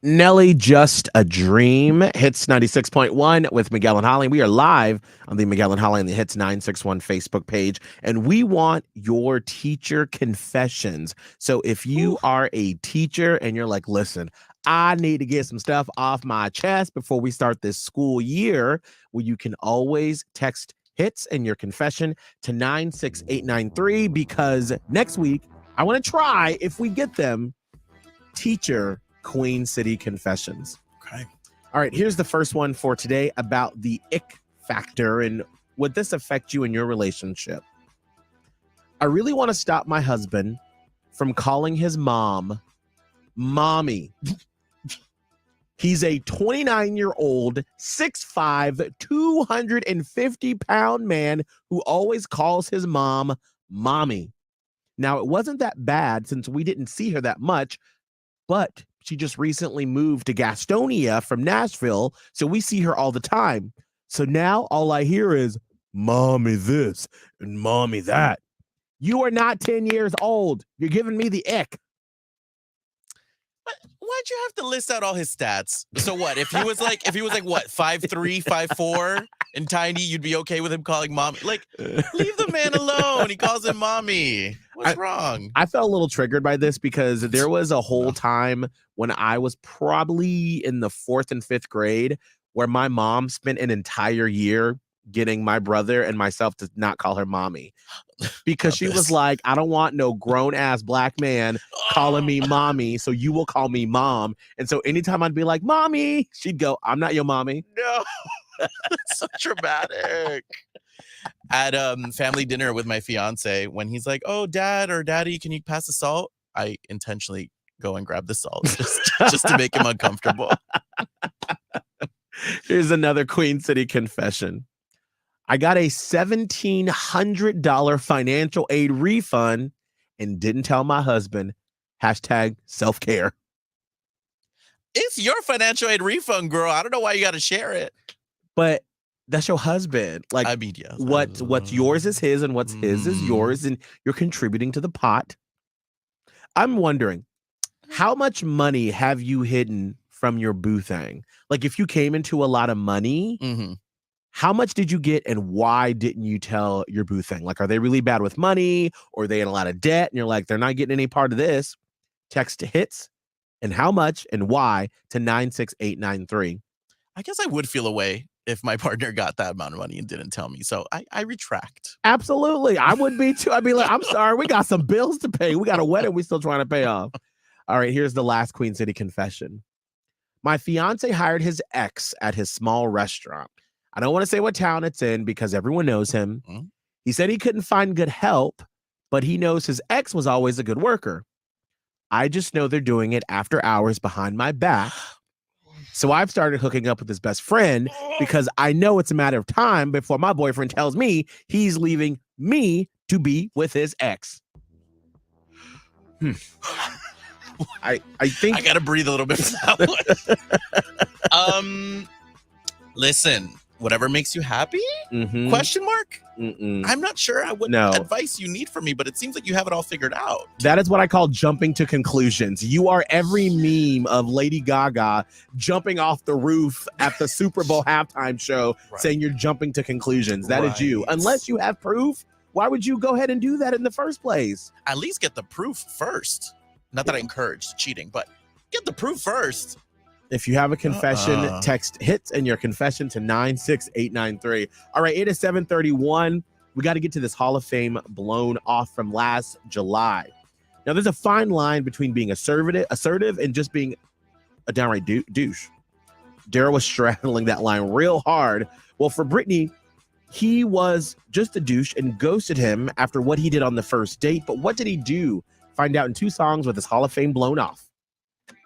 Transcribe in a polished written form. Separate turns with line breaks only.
Nelly, Just a Dream, Hits 96.1 with Miguel and Holly. We are live on the Miguel and Holly and the Hits 961 Facebook page, and we want your teacher confessions. So if you are a teacher and you're like, listen, I need to get some stuff off my chest before we start this school year, well, you can always text hits and your confession to 96893 because next week, I want to try if we get them teacher Queen City confessions.
Okay.
All right, here's the first one for today about the ick factor and would this affect you in your relationship? I really want to stop my husband from calling his mom mommy. He's a 29-year-old, 6'5", 250-pound man who always calls his mom mommy. Now, it wasn't that bad since we didn't see her that much, but she just recently moved to Gastonia from Nashville, so we see her all the time. So now all I hear is, mommy this and mommy that. You are not 10 years old. You're giving me the ick.
Why'd you have to list out all his stats? So what? If he was like what, 5'3", 5'4", and tiny, you'd be okay with him calling mommy? Like, leave the man alone. He calls him mommy. What's wrong?
I felt a little triggered by this because there was a whole time when I was probably in the 4th and 5th grade where my mom spent an entire year getting my brother and myself to not call her mommy because she was like, I don't want no grown ass black man calling me mommy, so you will call me mom. And so anytime I'd be like, mommy, she'd go, I'm not your mommy.
No. So dramatic. At family dinner with my fiance, when he's like, oh, dad or daddy, can you pass the salt? I intentionally go and grab the salt just to make him uncomfortable.
Here's another Queen City confession. I got a $1,700 financial aid refund and didn't tell my husband. Hashtag self-care.
It's your financial aid refund, girl. I don't know why you got to share it.
But that's your husband. Like,
I mean, yeah.
What's yours is his and what's his is yours, and you're contributing to the pot. I'm wondering, how much money have you hidden from your boo thing? Like, if you came into a lot of money, how much did you get and why didn't you tell your boo thing? Like, are they really bad with money or are they in a lot of debt? And you're like, they're not getting any part of this. Text to hits and how much and why to 96893.
I guess I would feel a way if my partner got that amount of money and didn't tell me. So I retract.
Absolutely. I would be too. I'd be like, I'm sorry, we got some bills to pay. We got a wedding we still trying to pay off. All right, here's the last Queen City confession. My fiance hired his ex at his small restaurant. I don't want to say what town it's in because everyone knows him. He said he couldn't find good help, but he knows his ex was always a good worker. I just know they're doing it after hours behind my back. So I've started hooking up with his best friend because I know it's a matter of time before my boyfriend tells me he's leaving me to be with his ex. I think
I gotta breathe a little bit for that one. Listen, whatever makes you happy? Question mark? I'm not sure what advice you need from me, but it seems like you have it all figured out.
That is what I call jumping to conclusions. You are every meme of Lady Gaga jumping off the roof at the Super Bowl halftime show saying you're jumping to conclusions. That is you. Unless you have proof, why would you go ahead and do that in the first place?
At least get the proof first. Not that I encourage cheating, but get the proof first.
If you have a confession, text hits and your confession to 96893. All right, it is 7:31. We got to get to this Hall of Fame blown off from last July. Now, there's a fine line between being assertive and just being a downright douche. Daryl was straddling that line real hard. Well, for Brittany, he was just a douche and ghosted him after what he did on the first date. But what did he do? Find out in 2 songs with his Hall of Fame blown off.